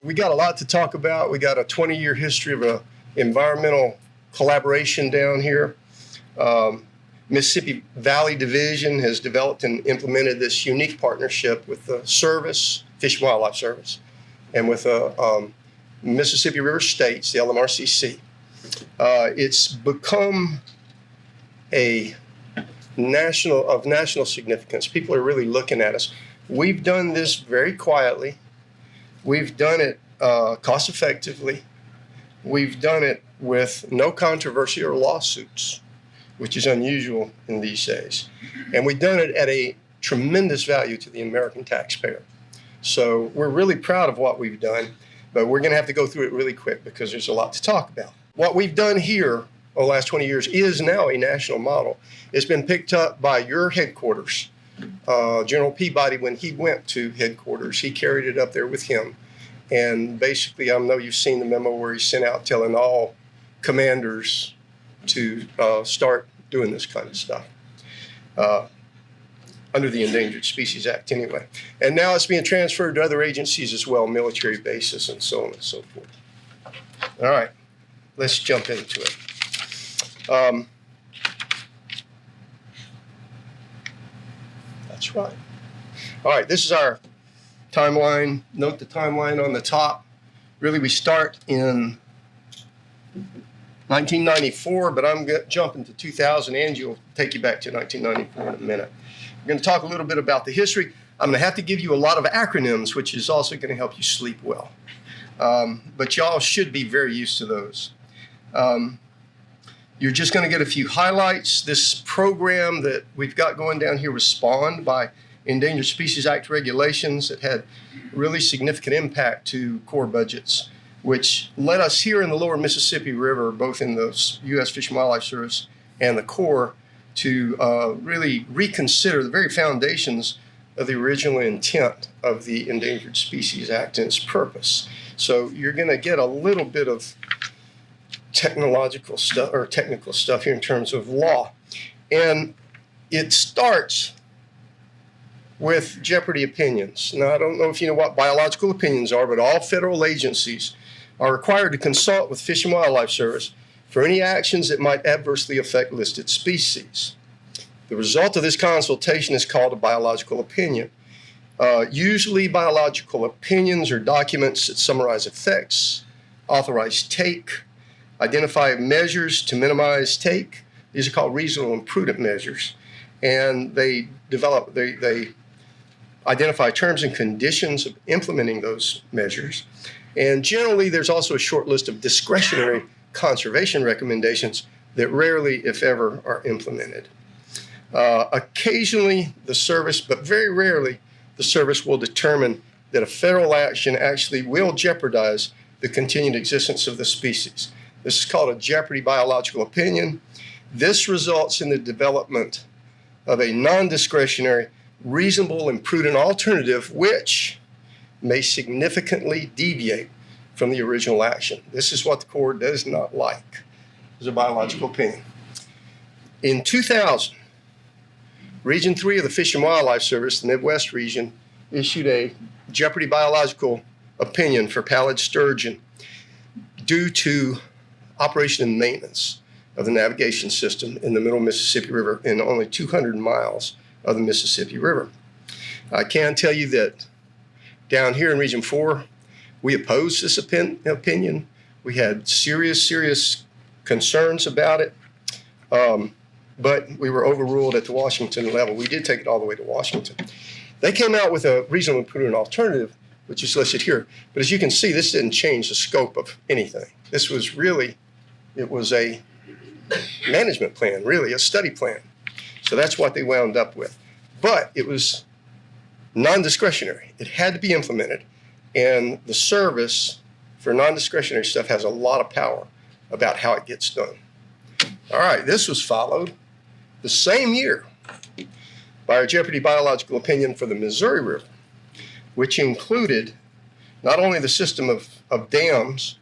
We got a lot to talk about. We got a 20-year history of environmental collaboration down here. Mississippi Valley Division has developed and implemented this unique partnership with the Service, Fish and Wildlife Service, and with Mississippi River States, the LMRCC. It's become a of national significance. People are really looking at us. We've done this very quietly. We've done it cost effectively. We've done it with no controversy or lawsuits, which is unusual in these days. And we've done it at a tremendous value to the American taxpayer. So we're really proud of what we've done, but we're going to have to go through it really quick because there's a lot to talk about. What we've done here over the last 20 years is now a national model. It's been picked up by your headquarters. General Peabody, when he went to headquarters, he carried it up there with him. And basically, I know you've seen the memo where he sent out telling all commanders to start doing this kind of stuff under the Endangered Species Act anyway. And now it's being transferred to other agencies as well, military bases and so on and so forth. All right, let's jump into it. That's right. All right, this is our timeline. Note the timeline on the top. Really, we start in 1994, but I'm jumping to 2000. Angie will take you back to 1994 in a minute. We're going to talk a little bit about the history. I'm going to have to give you a lot of acronyms, which is also going to help you sleep well. But y'all should be very used to those. You're just going to get a few highlights. This program that we've got going down here was spawned by Endangered Species Act regulations that had really significant impact to Corps budgets, which led us here in the lower Mississippi River, both in the U.S. Fish and Wildlife Service and the Corps, to really reconsider the very foundations of the original intent of the Endangered Species Act and its purpose. So you're going to get a little bit of technical stuff here in terms of law. And it starts with jeopardy opinions. Now, I don't know if you know what biological opinions are, but all federal agencies are required to consult with Fish and Wildlife Service for any actions that might adversely affect listed species. The result of this consultation is called a biological opinion. Usually, biological opinions are documents that summarize effects, authorize take, identify measures to minimize take. These are called reasonable and prudent measures. And they identify terms and conditions of implementing those measures. And generally, there's also a short list of discretionary conservation recommendations that rarely, if ever, are implemented. Occasionally, the service, but very rarely, the service will determine that a federal action actually will jeopardize the continued existence of the species. This is called a jeopardy biological opinion. This results in the development of a non-discretionary, reasonable and prudent alternative which may significantly deviate from the original action. This is what the Corps does not like, is a biological opinion. In 2000, Region 3 of the Fish and Wildlife Service, the Midwest region, issued a jeopardy biological opinion for Pallid sturgeon due to operation and maintenance of the navigation system in the middle Mississippi River in only 200 miles of the Mississippi River. I can tell you that down here in Region 4, we opposed this opinion. We had serious concerns about it, but we were overruled at the Washington level. We did take it all the way to Washington. They came out with a reasonable and prudent alternative, which is listed here. But as you can see, this didn't change the scope of anything. This was really, it was a management plan, really, a study plan. So that's what they wound up with. But it was non-discretionary. It had to be implemented. And the service for non-discretionary stuff has a lot of power about how it gets done. All right, this was followed the same year by our jeopardy biological opinion for the Missouri River, which included not only the system of dams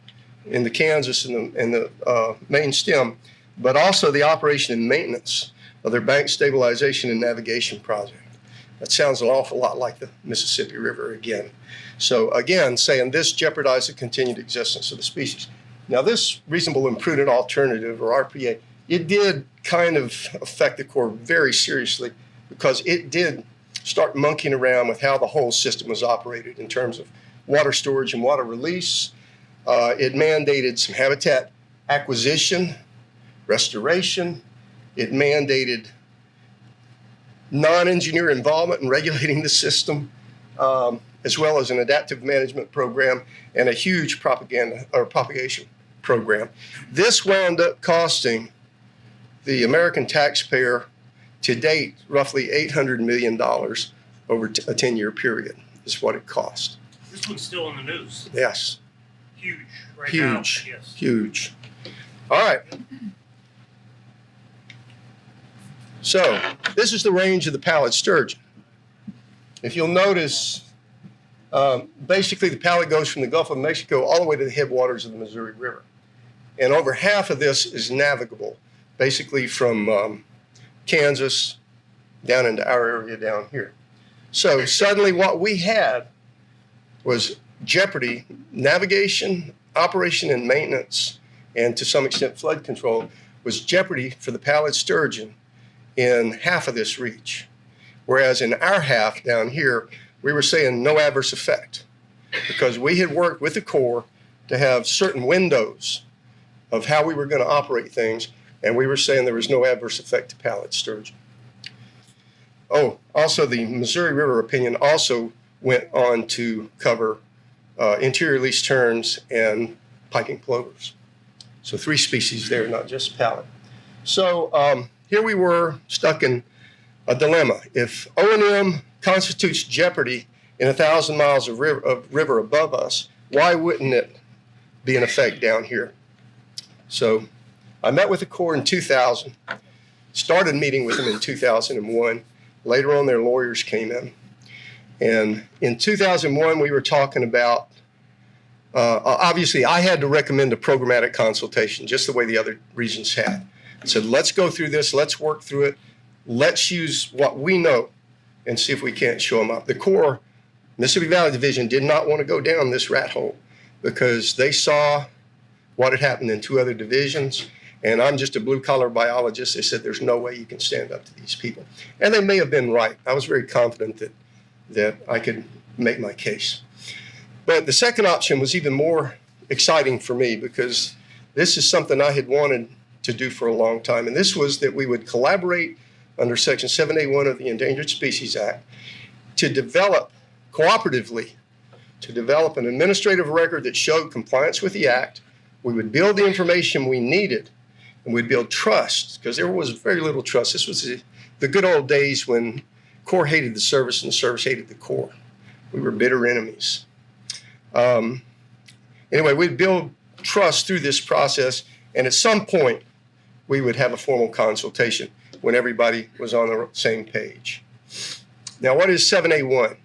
in the Kansas and the main stem, but also the operation and maintenance of their bank stabilization and navigation project. That sounds an awful lot like the Mississippi River again. So again, saying this jeopardized the continued existence of the species. Now this reasonable and prudent alternative, or RPA, it did kind of affect the Corps very seriously because it did start monkeying around with how the whole system was operated in terms of water storage and water release. It mandated some habitat acquisition, restoration. It mandated non-engineer involvement in regulating the system, as well as an adaptive management program and a huge propagation program. This wound up costing the American taxpayer to date roughly $800 million over a 10-year period is what it cost. This one's still in the news. Yes. Huge right now. Huge. Yes. Huge. All right. So this is the range of the Pallid sturgeon. If you'll notice, basically the Pallid goes from the Gulf of Mexico all the way to the headwaters of the Missouri River. And over half of this is navigable, basically from Kansas down into our area down here. So suddenly what we had was jeopardy, navigation, operation and maintenance, and to some extent flood control was jeopardy for the Pallid sturgeon in half of this reach. Whereas in our half down here, we were saying no adverse effect because we had worked with the Corps to have certain windows of how we were going to operate things, and we were saying there was no adverse effect to Pallid sturgeon. Oh, also the Missouri River opinion also went on to cover interior least terns and piping plovers. So 3 species there, not just Pallid. So here we were stuck in a dilemma. If O&M constitutes jeopardy in 1,000 miles of river above us, why wouldn't it be in effect down here? So I met with the Corps in 2000, started meeting with them in 2001. Later on, their lawyers came in. And in 2001, we were talking about, obviously, I had to recommend a programmatic consultation, just the way the other regions had. I said, let's go through this, let's work through it, let's use what we know and see if we can't show them up. The Corps, Mississippi Valley Division, did not want to go down this rat hole because they saw what had happened in 2 other divisions, and I'm just a blue-collar biologist. They said there's no way you can stand up to these people. And they may have been right. I was very confident that I could make my case. But the second option was even more exciting for me because this is something I had wanted to do for a long time, and this was that we would collaborate under Section 7A1 of the Endangered Species Act to develop cooperatively, to develop an administrative record that showed compliance with the Act. We would build the information we needed, and we'd build trust, because there was very little trust. This was the good old days when Corps hated the service and the service hated the Corps. We were bitter enemies. Anyway, we'd build trust through this process, and at some point, we would have a formal consultation when everybody was on the same page. Now, what is 7A1?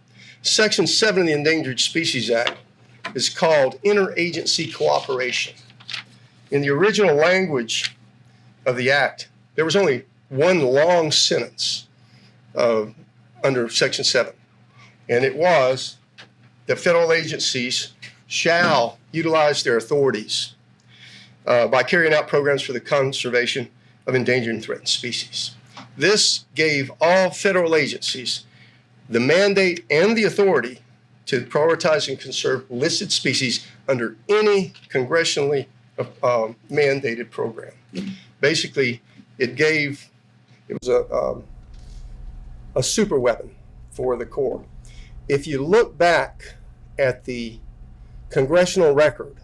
Section 7 of the Endangered Species Act is called interagency cooperation. In the original language of the Act, there was only one long sentence under Section 7, and it was that federal agencies shall utilize their authorities by carrying out programs for the conservation of endangered and threatened species. This gave all federal agencies the mandate and the authority to prioritize and conserve listed species under any congressionally mandated program. Basically, it was a super weapon for the Corps. If you look back at the congressional record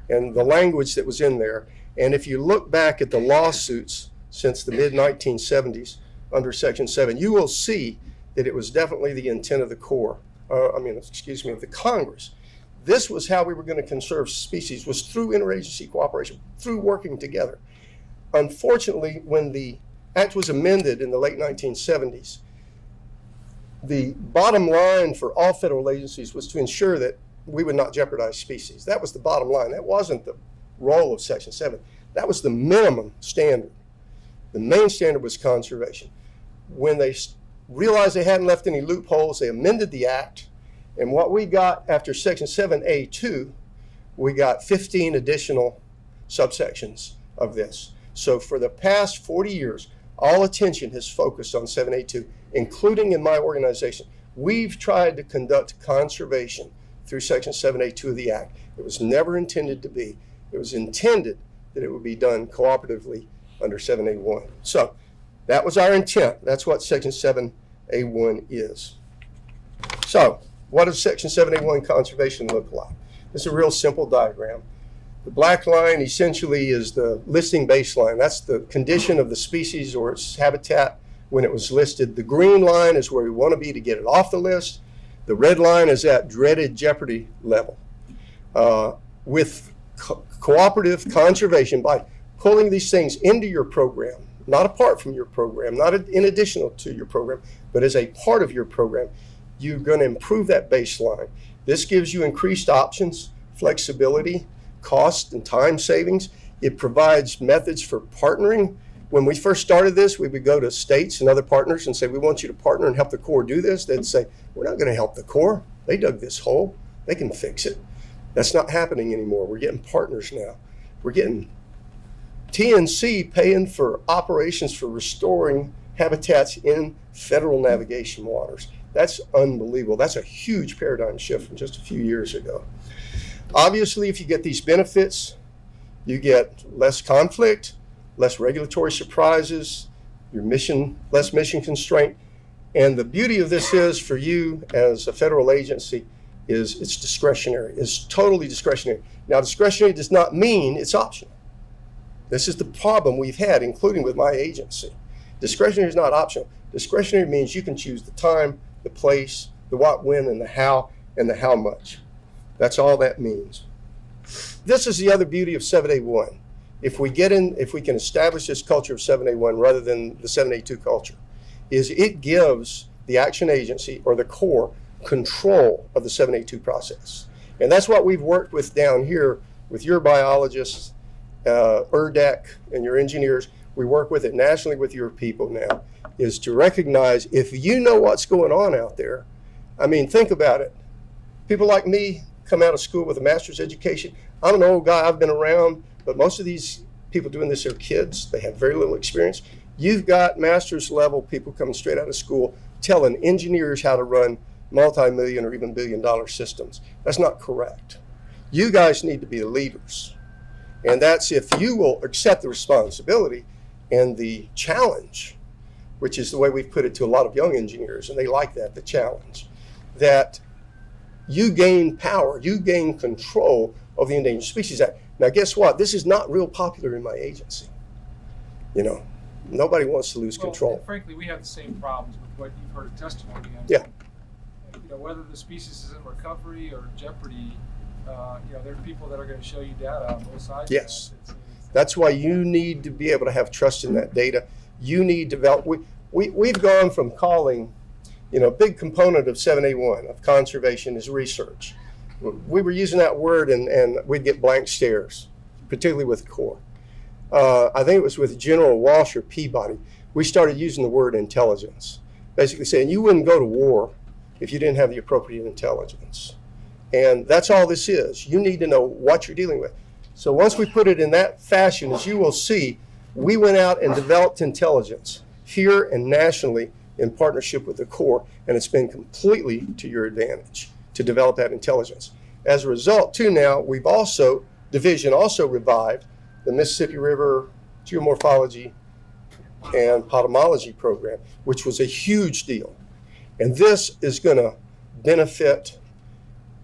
and the language that was in there, and if you look back at the lawsuits since the mid-1970s under Section 7, you will see that it was definitely the intent of the Corps, of the Congress. This was how we were going to conserve species, was through interagency cooperation, through working together. Unfortunately, when the Act was amended in the late 1970s, the bottom line for all federal agencies was to ensure that we would not jeopardize species. That was the bottom line. That wasn't the role of Section 7. That was the minimum standard. The main standard was conservation. When they realized they hadn't left any loopholes. They amended the act. And what we got after Section 7A2, we got 15 additional subsections of this. So for the past 40 years, all attention has focused on 7A2, including in my organization. We've tried to conduct conservation through Section 7A2 of the Act. It was never intended to be. It was intended that it would be done cooperatively under 7A1. So that was our intent. That's what Section 7A1 is. So what does Section 7A1 conservation look like? It's a real simple diagram. The black line essentially is the listing baseline. That's the condition of the species or its habitat when it was listed. The green line is where we want to be to get it off the list. The red line is that dreaded jeopardy level. With cooperative conservation, by pulling these things into your program, not apart from your program, not in addition to your program, but as a part of your program, you're going to improve that baseline. This gives you increased options, flexibility, cost and time savings. It provides methods for partnering. When we first started this, we would go to states and other partners and say, we want you to partner and help the Corps do this. They'd say, we're not going to help the Corps. They dug this hole. They can fix it. That's not happening anymore. We're getting partners now. We're getting TNC paying for operations for restoring habitats in federal navigation waters. That's unbelievable. That's a huge paradigm shift from just a few years ago. Obviously, if you get these benefits, you get less conflict, less regulatory surprises, less mission constraint. And the beauty of this is for you as a federal agency is it's discretionary. It's totally discretionary. Now, discretionary does not mean it's optional. This is the problem we've had, including with my agency. Discretionary is not optional. Discretionary means you can choose the time, the place, the what, when, and the how much. That's all that means. This is the other beauty of 7A1. If we can establish this culture of 7A1 rather than the 7A2 culture, is it gives the action agency or the Corps control of the 7A2 process. And that's what we've worked with down here with your biologists, ERDEC, and your engineers. We work with it nationally with your people now, is to recognize if you know what's going on out there. I mean, think about it. People like me come out of school with a master's education. I'm an old guy, I've been around, but most of these people doing this are kids. They have very little experience. You've got master's level people coming straight out of school telling engineers how to run multi-million or even billion-dollar systems. That's not correct. You guys need to be the leaders. And that's if you will accept the responsibility and the challenge, which is the way we've put it to a lot of young engineers, and they like that, the challenge, that you gain power, you gain control of the Endangered Species Act. Now, guess what? This is not real popular in my agency. You know, nobody wants to lose control. Frankly, we have the same problems with what you've heard of testimony. Yeah. You know, whether the species is in recovery or jeopardy, you know, there are people that are going to show you data on both sides. Yes. That's why you need to be able to have trust in that data. You need to develop. We've gone from calling, you know, a big component of 7A1 of conservation is research. We were using that word and we'd get blank stares, particularly with the Corps. I think it was with General Walsh or Peabody. We started using the word intelligence, basically saying you wouldn't go to war if you didn't have the appropriate intelligence. And that's all this is. You need to know what you're dealing with. So once we put it in that fashion, as you will see, we went out and developed intelligence here and nationally in partnership with the Corps, and it's been completely to your advantage to develop that intelligence. As a result, too, now we've also, Division also revived the Mississippi River Geomorphology and Potamology program, which was a huge deal. And this is going to benefit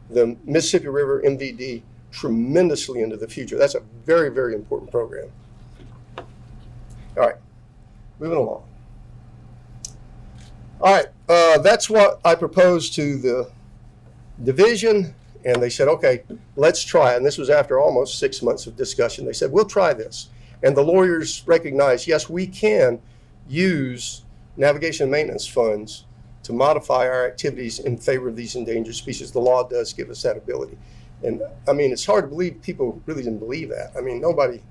the Mississippi River MVD tremendously into the future. That's a very, very important program. All right, moving along. All right, that's what I proposed to the division, and they said, okay, let's try it. And this was after almost 6 months of discussion. They said, we'll try this. And the lawyers recognized, yes, we can use navigation and maintenance funds to modify our activities in favor of these endangered species. The law does give us that ability. And I mean, it's hard to believe people really didn't believe that. I mean, nobody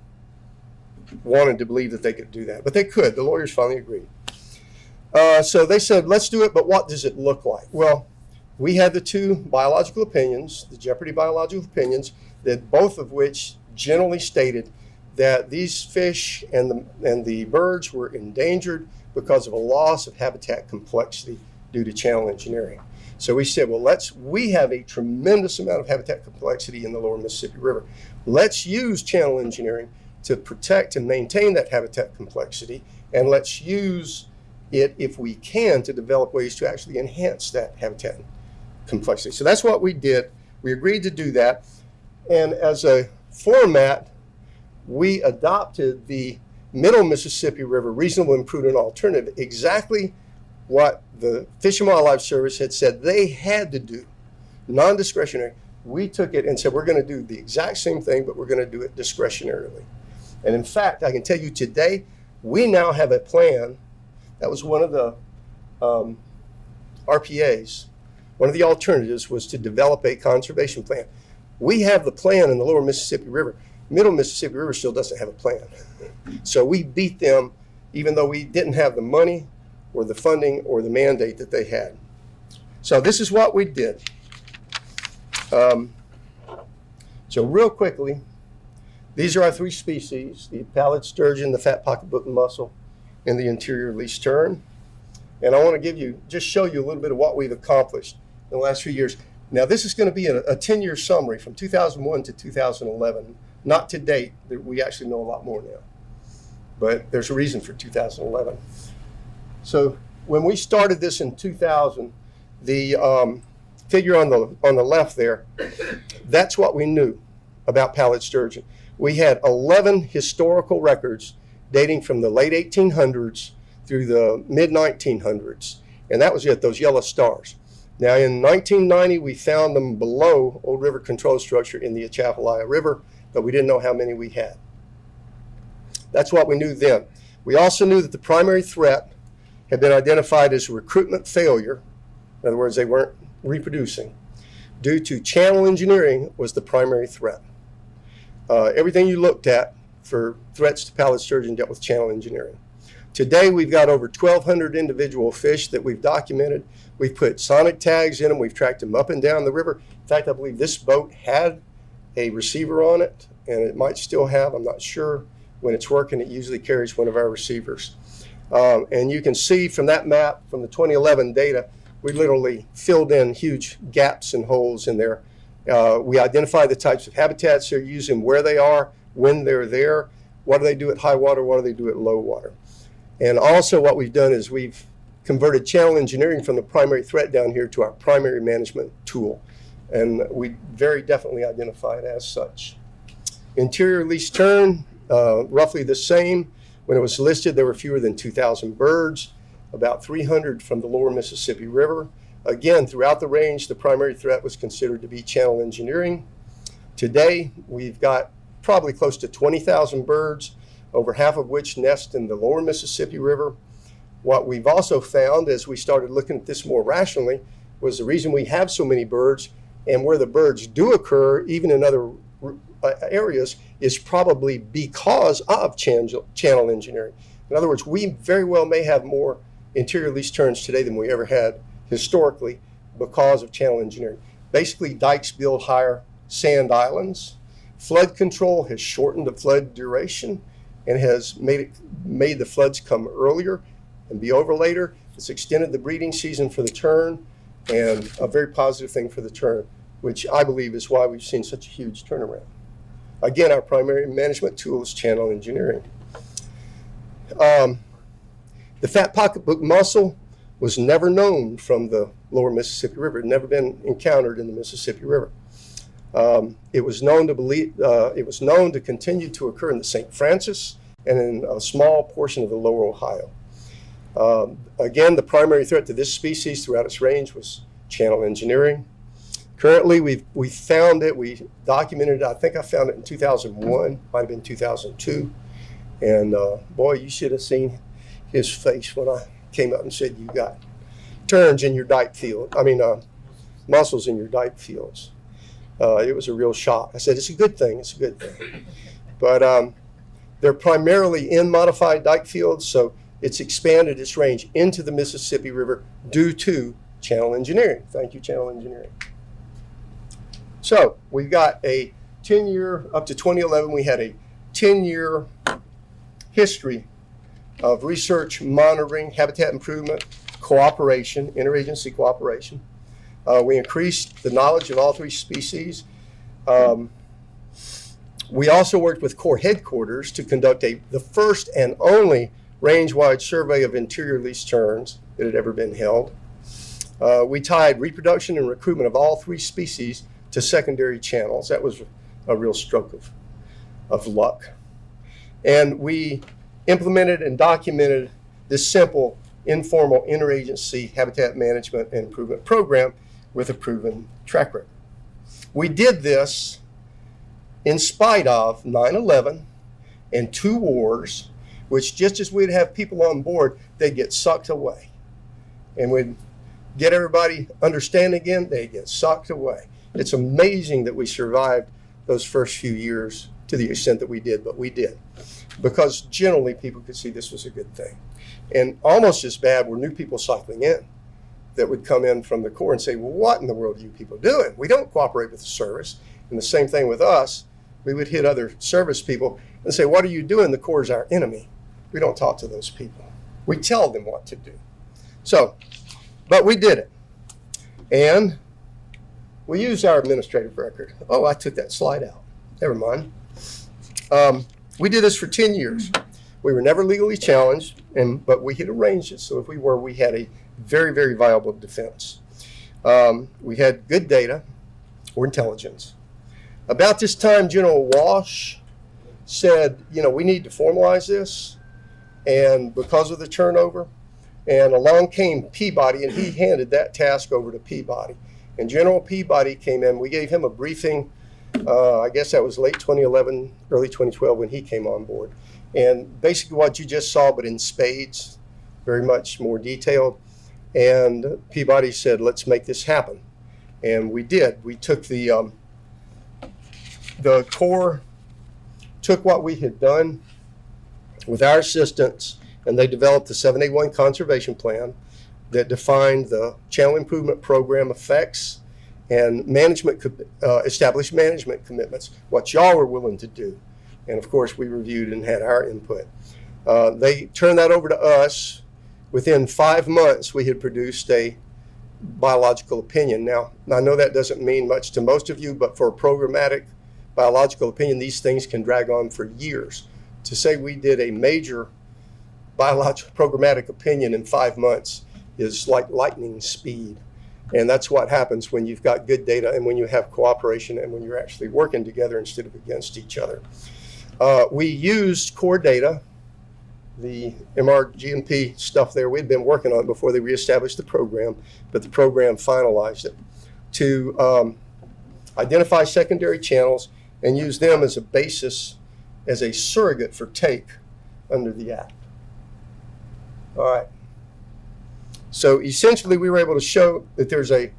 wanted to believe that they could do that, but they could. The lawyers finally agreed. So they said, let's do it, but what does it look like? Well, we had the two biological opinions, the Jeopardy biological opinions, that both of which generally stated that these fish and the birds were endangered because of a loss of habitat complexity due to channel engineering. So we said, well, we have a tremendous amount of habitat complexity in the lower Mississippi River. Let's use channel engineering to protect and maintain that habitat complexity, and let's use it, if we can, to develop ways to actually enhance that habitat complexity. So that's what we did. We agreed to do that. And as a format, we adopted the Middle Mississippi River Reasonable and Prudent Alternative, exactly what the Fish and Wildlife Service had said they had to do, non-discretionary. We took it and said, we're going to do the exact same thing, but we're going to do it discretionarily. And in fact, I can tell you today, we now have a plan. That was one of the RPAs. One of the alternatives was to develop a conservation plan. We have the plan in the lower Mississippi River. Middle Mississippi River still doesn't have a plan. So we beat them, even though we didn't have the money or the funding or the mandate that they had. So this is what we did. So real quickly, these are our three species: the Pallid sturgeon, the fat pocketbook mussel, and the interior least tern. And I want to just show you a little bit of what we've accomplished in the last few years. Now, this is going to be a 10-year summary from 2001 to 2011. Not to date. We actually know a lot more now. But there's a reason for 2011. So when we started this in 2000, the figure on the left there, that's what we knew about Pallid sturgeon. We had 11 historical records dating from the late 1800s through the mid-1900s. And that was it, those yellow stars. Now, in 1990, we found them below Old River Control Structure in the Atchafalaya River, but we didn't know how many we had. That's what we knew then. We also knew that the primary threat had been identified as recruitment failure. In other words, they weren't reproducing. Due to channel engineering was the primary threat. Everything you looked at for threats to Pallid sturgeon dealt with channel engineering. Today, we've got over 1,200 individual fish that we've documented. We've put sonic tags in them. We've tracked them up and down the river. In fact, I believe this boat had a receiver on it, and it might still have, I'm not sure. When it's working, it usually carries one of our receivers. And you can see from that map, from the 2011 data, we literally filled in huge gaps and holes in there. We identify the types of habitats they're using, where they are, when they're there, what do they do at high water, what do they do at low water. And also what we've done is we've converted channel engineering from the primary threat down here to our primary management tool. And we very definitely identify it as such. Interior least tern, roughly the same. When it was listed, there were fewer than 2,000 birds, about 300 from the lower Mississippi River. Again, throughout the range, the primary threat was considered to be channel engineering. Today, we've got probably close to 20,000 birds, over half of which nest in the lower Mississippi River. What we've also found as we started looking at this more rationally was the reason we have so many birds and where the birds do occur, even in other areas, is probably because of channel engineering. In other words, we very well may have more interior least terns today than we ever had historically because of channel engineering. Basically, dikes build higher sand islands. Flood control has shortened the flood duration and has made the floods come earlier and be over later. It's extended the breeding season for the tern, and a very positive thing for the tern, which I believe is why we've seen such a huge turnaround. Again, our primary management tool is channel engineering. The fat pocketbook mussel was never known from the lower Mississippi River. It had never been encountered in the Mississippi River. It was known to continue to occur in the St. Francis and in a small portion of the lower Ohio. Again, the primary threat to this species throughout its range was channel engineering. Currently, we found it, we documented it. I think I found it in 2001, might have been 2002. And boy, you should have seen his face when I came up and said, you got terns in your dike field. Mussels in your dike fields. It was a real shock. I said, it's a good thing, But they're primarily in modified dike fields, so it's expanded its range into the Mississippi River due to channel engineering. Thank you, channel engineering. So we've got a 10-year, up to 2011, we had a 10-year history of research, monitoring, habitat improvement, cooperation, interagency cooperation. We increased the knowledge of all three species. We also worked with Corps headquarters to conduct the first and only range-wide survey of interior least terns that had ever been held. We tied reproduction and recruitment of all three species to secondary channels. That was a real stroke of luck. And we implemented and documented this simple, informal interagency habitat management and improvement program with a proven track record. We did this in spite of 9/11 and 2 wars, which just as we'd have people on board, they'd get sucked away. And we'd get everybody understanding again, they'd get sucked away. It's amazing that we survived those first few years to the extent that we did, but we did. Because generally people could see this was a good thing. And almost as bad were new people cycling in that would come in from the Corps and say, well, what in the world are you people doing? We don't cooperate with the service. And the same thing with us. We would hit other service people and say, what are you doing? The Corps is our enemy. We don't talk to those people. We tell them what to do. So, but we did it. And we used our administrative record. Oh, I took that slide out. Never mind. We did this for 10 years. We were never legally challenged, but we had arranged it. So if we were, we had a very, very viable defense. We had good data or intelligence. About this time, General Walsh said, you know, we need to formalize this, and because of the turnover, and along came Peabody, and he handed that task over to Peabody. And General Peabody came in. We gave him a briefing. I guess that was late 2011, early 2012 when he came on board. And basically what you just saw, but in spades, very much more detailed. And Peabody said, let's make this happen. And we did. We took the Corps took what we had done with our assistance, and they developed the 7A1 conservation plan that defined the channel improvement program effects and established management commitments, what y'all were willing to do. And of course, we reviewed and had our input. They turned that over to us. Within 5 months, we had produced a biological opinion. Now, I know that doesn't mean much to most of you, but for a programmatic biological opinion, these things can drag on for years. To say we did a major biological programmatic opinion in 5 months is like lightning speed. And that's what happens when you've got good data and when you have cooperation and when you're actually working together instead of against each other. We used core data, the MRGMP stuff there. We'd been working on it before they reestablished the program, but the program finalized it to identify secondary channels and use them as a basis, as a surrogate for take under the Act. All right. So essentially, we were able to show that there's a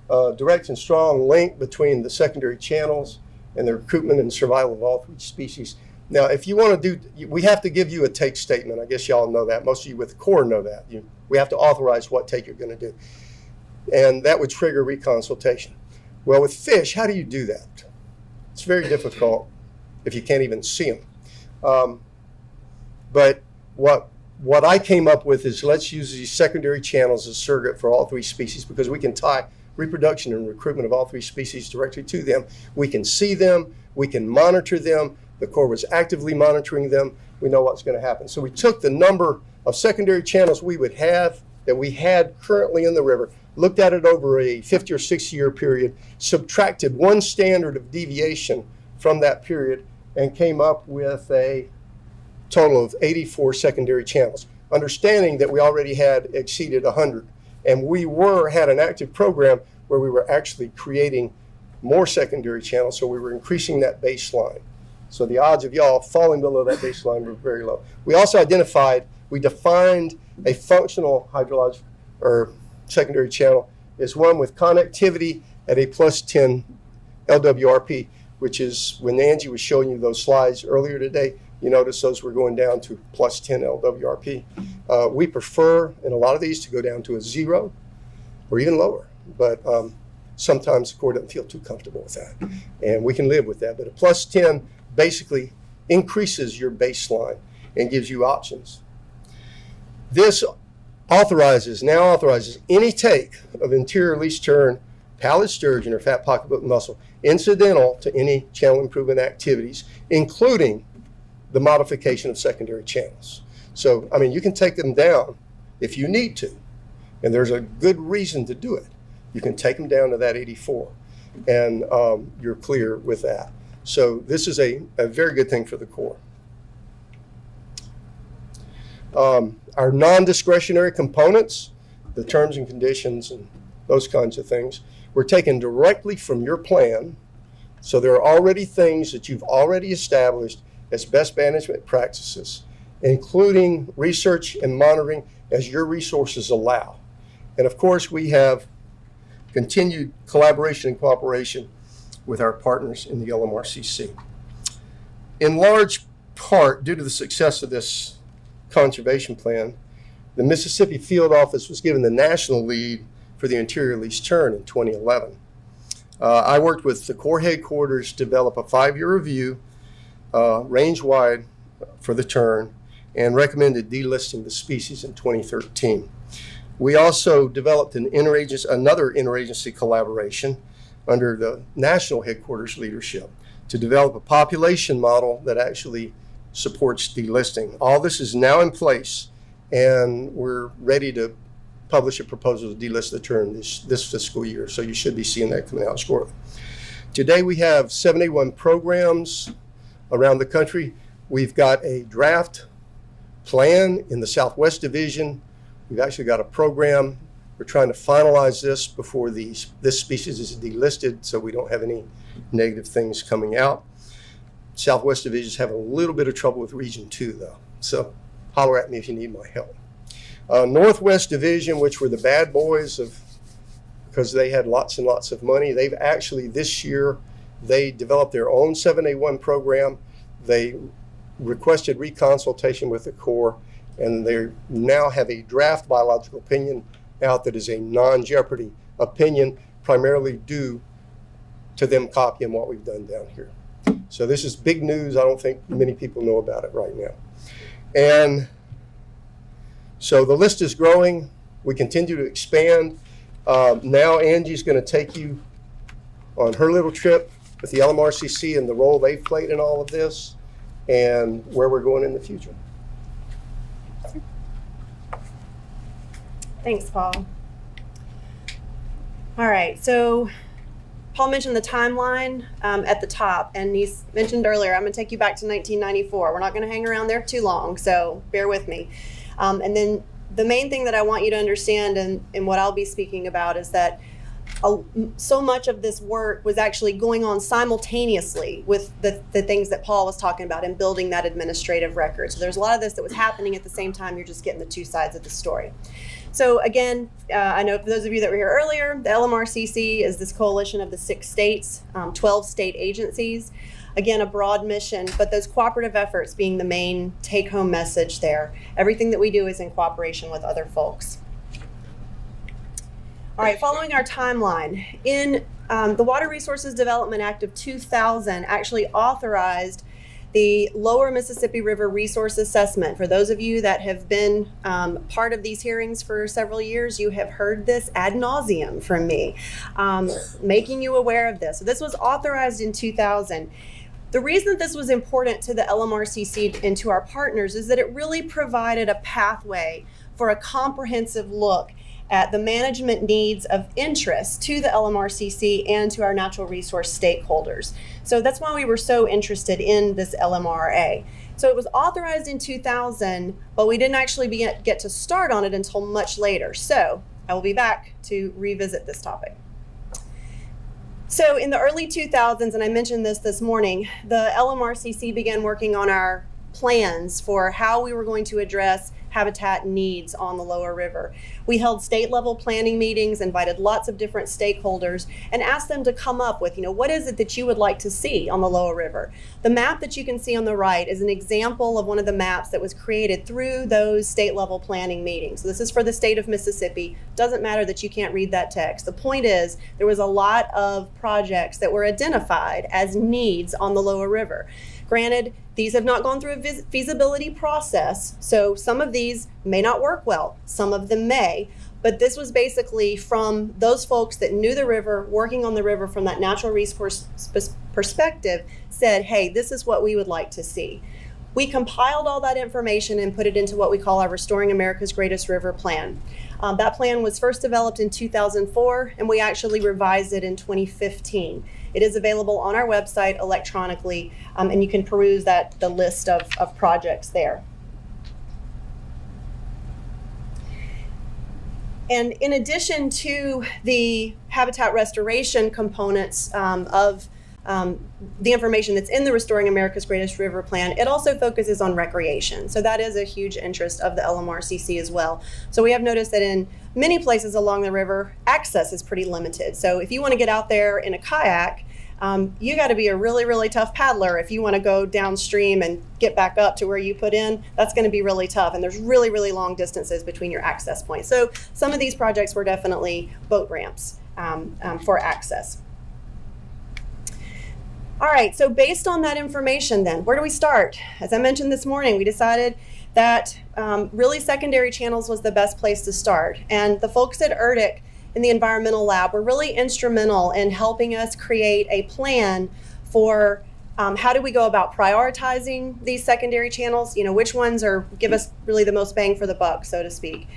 direct and strong link between the secondary channels and the recruitment and survival of all three species. Now, if you want to do, we have to give you a take statement. I guess y'all know that. Most of you with the Corps know that. We have to authorize what take you're going to do. And that would trigger reconsultation. Well, with fish, how do you do that? It's very difficult if you can't even see them. But what I came up with is let's use these secondary channels as surrogate for all three species because we can tie reproduction and recruitment of all three species directly to them. We can see them. We can monitor them. The Corps was actively monitoring them. We know what's going to happen. So we took the number of secondary channels we would have that we had currently in the river, looked at it over a 50 or 60 year period, subtracted one standard of deviation from that period, and came up with a total of 84 secondary channels, understanding that we already had exceeded 100. And we had an active program where we were actually creating more secondary channels, so we were increasing that baseline. So the odds of y'all falling below that baseline were very low. We also defined a functional hydrologic or secondary channel as one with connectivity at a +10 LWRP, which is when Angie was showing you those slides earlier today, You notice those were going down to plus 10 LWRP. We prefer in a lot of these to go down to a 0 or even lower, but sometimes the Corps doesn't feel too comfortable with that. And we can live with that, but a plus 10 basically increases your baseline and gives you options. This now authorizes any take of interior least tern, pallid sturgeon, or fat pocketbook mussel incidental to any channel improvement activities, including the modification of secondary channels. So, I mean, you can take them down if you need to, and there's a good reason to do it. You can take them down to that 84, and you're clear with that. So this is a very good thing for the Corps. Our non-discretionary components, the terms and conditions and those kinds of things, were taken directly from your plan. So there are already things that you've already established as best management practices, including research and monitoring as your resources allow. And of course, we have continued collaboration and cooperation with our partners in the LMRCC. In large part, due to the success of this conservation plan, the Mississippi Field Office was given the national lead for the interior least tern in 2011. I worked with the Corps headquarters to develop a 5-year review, range-wide for the tern, and recommended delisting the species in 2013. We also developed another interagency collaboration under the national headquarters leadership to develop a population model that actually supports delisting. All this is now in place, and we're ready to publish a proposal to delist the tern this fiscal year. So you should be seeing that coming out shortly. Today we have 71 programs around the country. We've got a draft plan in the Southwest Division. We've actually got a program. We're trying to finalize this before this species is delisted so we don't have any negative things coming out. Southwest Division is having a little bit of trouble with Region 2 though. So holler at me if you need my help. Northwest Division, which were the bad boys because they had lots and lots of money, they've actually this year, they developed their own 7A1 program. They requested reconsultation with the Corps, and they now have a draft biological opinion out that is a non-jeopardy opinion, primarily due to them copying what we've done down here. So this is big news. I don't think many people know about it right now. And so the list is growing. We continue to expand. Now Angie's going to take you on her little trip with the LMRCC and the role they've played in all of this and where we're going in the future. Thanks, Paul. All right, so Paul mentioned the timeline at the top, and he's mentioned earlier, I'm going to take you back to 1994. We're not going to hang around there too long, so bear with me. And then the main thing that I want you to understand and what I'll be speaking about is that so much of this work was actually going on simultaneously with the things that Paul was talking about in building that administrative record. So there's a lot of this that was happening at the same time. You're just getting the two sides of the story. So again, I know for those of you that were here earlier, the LMRCC is this coalition of the 6 states, 12 state agencies. Again, a broad mission, but those cooperative efforts being the main take-home message there. Everything that we do is in cooperation with other folks. All right, following our timeline, in the Water Resources Development Act of 2000 actually authorized the Lower Mississippi River Resource Assessment. For those of you that have been part of these hearings for several years, you have heard this ad nauseum from me, making you aware of this. So this was authorized in 2000. The reason that this was important to the LMRCC and to our partners is that it really provided a pathway for a comprehensive look at the management needs of interest to the LMRCC and to our natural resource stakeholders. So that's why we were so interested in this LMRA. So it was authorized in 2000, but we didn't actually get to start on it until much later. So I will be back to revisit this topic. So in the early 2000s, and I mentioned this morning, the LMRCC began working on our plans for how we were going to address habitat needs on the lower river. We held state level planning meetings, invited lots of different stakeholders, and asked them to come up with, what is it that you would like to see on the lower river? The map that you can see on the right is an example of one of the maps that was created through those state level planning meetings. So this is for the state of Mississippi. Doesn't matter that you can't read that text. The point is, there was a lot of projects that were identified as needs on the lower river. Granted, these have not gone through a feasibility process, so some of these may not work well, some of them may, but this was basically from those folks that knew the river, working on the river from that natural resource perspective, said, hey, this is what we would like to see. We compiled all that information and put it into what we call our Restoring America's Greatest River Plan. That plan was first developed in 2004, and we actually revised it in 2015. It is available on our website electronically, and you can peruse the list of projects there. And in addition to the habitat restoration components of the information that's in the Restoring America's Greatest River Plan, it also focuses on recreation. So that is a huge interest of the LMRCC as well. So we have noticed that in many places along the river, access is pretty limited. So if you want to get out there in a kayak, you got to be a really, really tough paddler. If you want to go downstream and get back up to where you put in, that's going to be really tough. And there's really, really long distances between your access points. So some of these projects were definitely boat ramps for access. All right, so based on that information then, where do we start? As I mentioned this morning, we decided that really secondary channels was the best place to start. And the folks at ERDIC in the environmental lab were really instrumental in helping us create a plan for how do we go about prioritizing these secondary channels, which ones give us really the most bang for the buck, so to speak.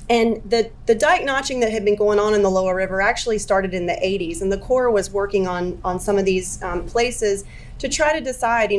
And the dike notching that had been going on in the lower river actually started in the 80s, and the Corps was working on some of these places to try to decide,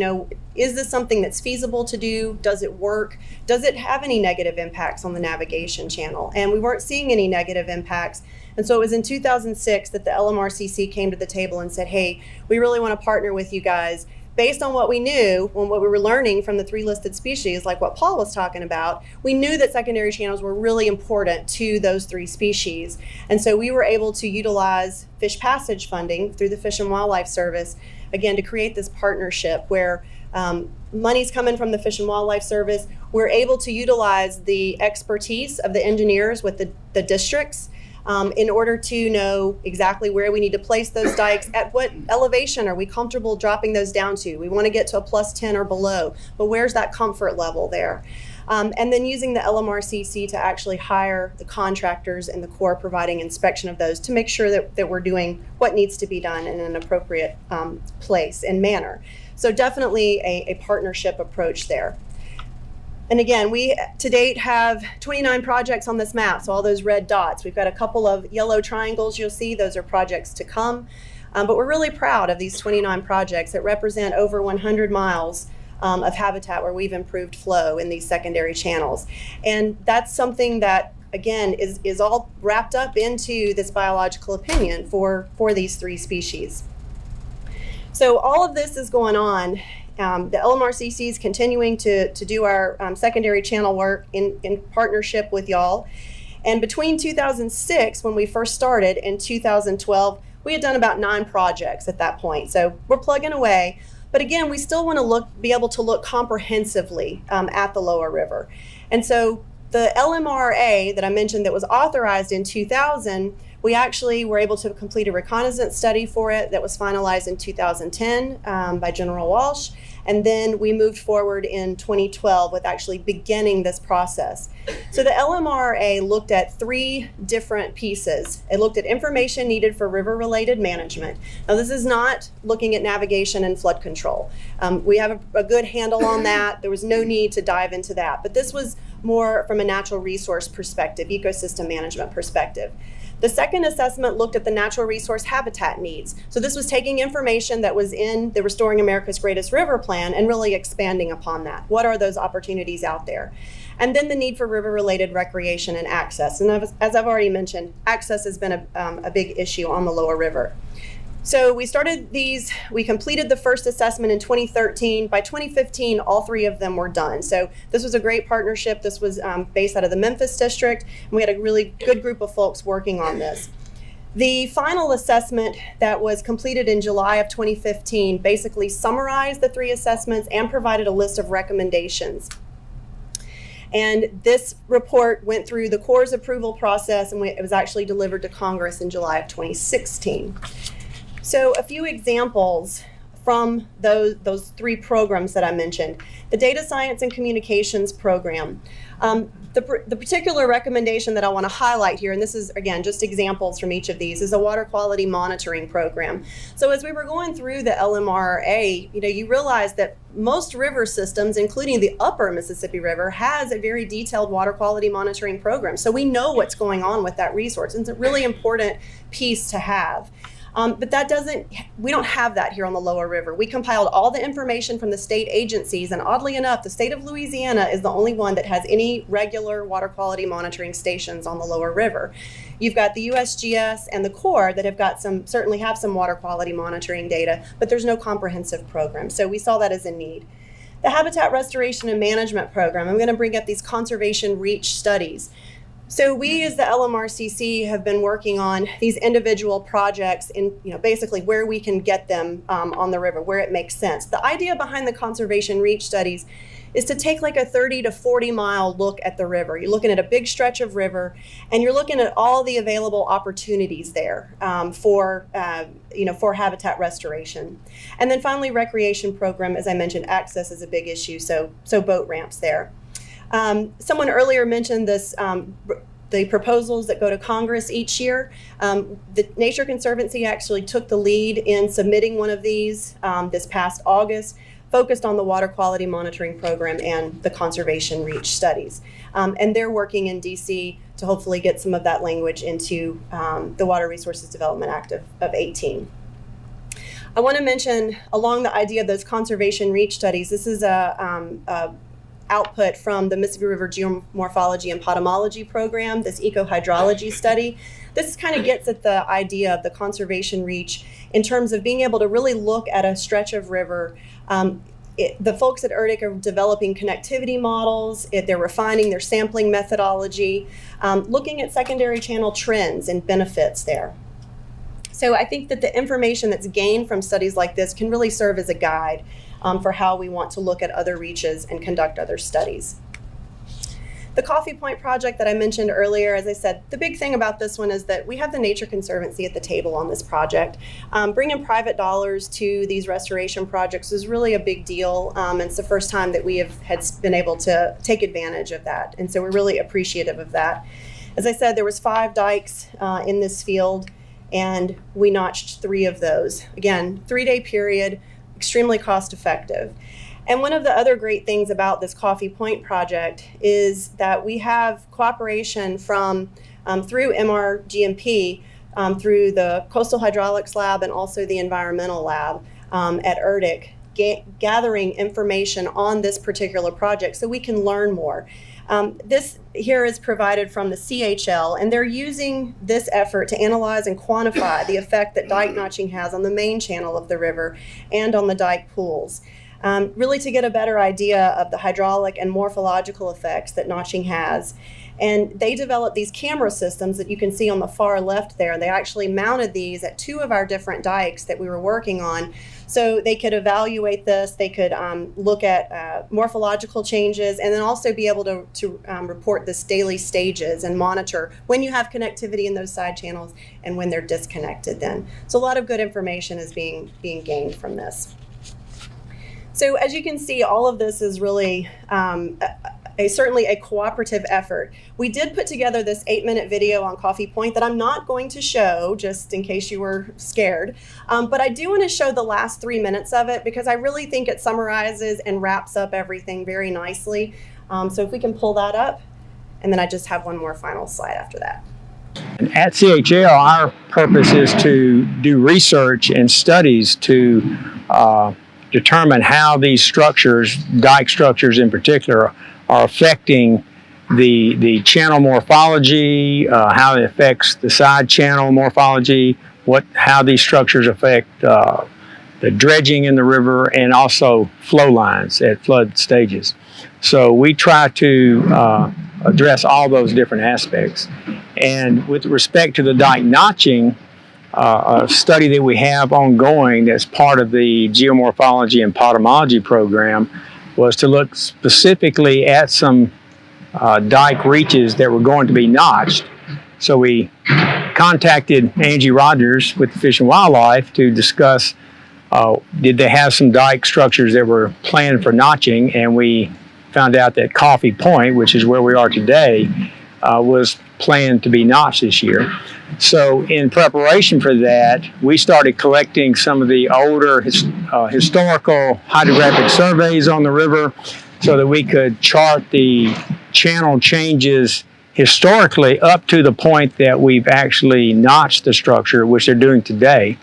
is this something that's feasible to do? Does it work? Does it have any negative impacts on the navigation channel? And we weren't seeing any negative impacts. And so it was in 2006 that the LMRCC came to the table and said, hey, we really want to partner with you guys. Based on what we knew, and what we were learning from the 3 listed species, like what Paul was talking about, we knew that secondary channels were really important to those 3 species. And so we were able to utilize fish passage funding through the Fish and Wildlife Service, again, to create this partnership where money's coming from the Fish and Wildlife Service. We're able to utilize the expertise of the engineers with the districts in order to know exactly where we need to place those dikes, at what elevation are we comfortable dropping those down to. We want to get to a +10 or below, but where's that comfort level there? And then using the LMRCC to actually hire the contractors and the Corps providing inspection of those to make sure that we're doing what needs to be done in an appropriate place and manner. So definitely a partnership approach there. And again, we to date have 29 projects on this map, so all those red dots. We've got a couple of yellow triangles you'll see, those are projects to come. But we're really proud of these 29 projects that represent over 100 miles of habitat where we've improved flow in these secondary channels. And that's something that, again, is all wrapped up into this biological opinion for these 3 species. So all of this is going on. The LMRCC is continuing to do our secondary channel work in partnership with y'all. And between 2006, when we first started, and 2012, we had done about 9 projects at that point. So we're plugging away. But again, we still want to be able to look comprehensively at the lower river. And so the LMRA that I mentioned that was authorized in 2000, we actually were able to complete a reconnaissance study for it that was finalized in 2010 by General Walsh. And then we moved forward in 2012 with actually beginning this process. So the LMRA looked at 3 different pieces. It looked at information needed for river-related management. Now, this is not looking at navigation and flood control. We have a good handle on that. There was no need to dive into that. But this was more from a natural resource perspective, ecosystem management perspective. The second assessment looked at the natural resource habitat needs. So this was taking information that was in the Restoring America's Greatest River Plan and really expanding upon that. What are those opportunities out there? And then the need for river-related recreation and access. And as I've already mentioned, access has been a big issue on the lower river. So we started these, we completed the first assessment in 2013. By 2015, all 3 of them were done. So this was a great partnership. This was based out of the Memphis district, and we had a really good group of folks working on this. The final assessment that was completed in July of 2015 basically summarized the 3 assessments and provided a list of recommendations. And this report went through the Corps' approval process, and it was actually delivered to Congress in July of 2016. So a few examples from those 3 programs that I mentioned. The Data Science and Communications program. The particular recommendation that I want to highlight here, and this is, again, just examples from each of these, is a water quality monitoring program. So as we were going through the LMRA, you realize that most river systems, including the upper Mississippi River, has a very detailed water quality monitoring program. So we know what's going on with that resource. And it's a really important piece to have. But we don't have that here on the lower river. We compiled all the information from the state agencies, and oddly enough, the state of Louisiana is the only one that has any regular water quality monitoring stations on the lower river. You've got the USGS and the Corps that have got certainly have some water quality monitoring data, but there's no comprehensive program. So we saw that as a need. The Habitat Restoration and Management Program, I'm going to bring up these conservation reach studies. So we, as the LMRCC, have been working on these individual projects in, basically where we can get them on the river, where it makes sense. The idea behind the conservation reach studies is to take like a 30 to 40 mile look at the river. You're looking at a big stretch of river, and you're looking at all the available opportunities there for habitat restoration. And then finally, recreation program, as I mentioned, access is a big issue, so boat ramps there. Someone earlier mentioned this, the proposals that go to Congress each year. The Nature Conservancy actually took the lead in submitting one of these this past August, focused on the water quality monitoring program and the conservation reach studies. And they're working in DC to hopefully get some of that language into the Water Resources Development Act of 18. I want to mention, along the idea of those conservation reach studies, this is a output from the Mississippi River Geomorphology and Potamology program, this ecohydrology study. This kind of gets at the idea of the conservation reach in terms of being able to really look at a stretch of river. The folks at ERDIC are developing connectivity models. They're refining their sampling methodology, looking at secondary channel trends and benefits there. So I think that the information that's gained from studies like this can really serve as a guide for how we want to look at other reaches and conduct other studies. The Coffee Point project that I mentioned earlier, as I said, the big thing about this one is that we have the Nature Conservancy at the table on this project. Bringing private dollars to these restoration projects is really a big deal. It's the first time that we had been able to take advantage of that. And so we're really appreciative of that. As I said, there was 5 dikes in this field, and we notched 3 of those. Again, 3-day period, extremely cost effective. And one of the other great things about this Coffee Point project is that we have cooperation from through MRGMP, through the Coastal Hydraulics Lab and also the Environmental Lab at ERDIC, gathering information on this particular project so we can learn more. This here is provided from the CHL, and they're using this effort to analyze and quantify the effect that dike notching has on the main channel of the river and on the dike pools. Really to get a better idea of the hydraulic and morphological effects that notching has. And they developed these camera systems that you can see on the far left there. They actually mounted these at 2 of our different dikes that we were working on, so they could evaluate this, they could look at morphological changes, and then also be able to report this daily stages and monitor when you have connectivity in those side channels and when they're disconnected then. So a lot of good information is being gained from this. So as you can see, all of this is really certainly a cooperative effort. We did put together this 8-minute video on Coffee Point that I'm not going to show, just in case you were scared. But I do want to show the last 3 minutes of it because I really think it summarizes and wraps up everything very nicely. So if we can pull that up, and then I just have one more final slide after that. At CHL, our purpose is to do research and studies to determine how these structures, dike structures in particular, are affecting the channel morphology, how it affects the side channel morphology, how these structures affect the dredging in the river and also flow lines at flood stages. So we try to address all those different aspects. And with respect to the dike notching, a study that we have ongoing that's part of the geomorphology and potamology program was to look specifically at some dike reaches that were going to be notched. So we contacted Angie Rodgers with the Fish and Wildlife to discuss did they have some dike structures that were planned for notching, and we found out that Coffee Point, which is where we are today, was planned to be notched this year. So in preparation for that, we started collecting some of the older historical hydrographic surveys on the river so that we could chart the channel changes historically up to the point that we've actually notched the structure, which they're doing today.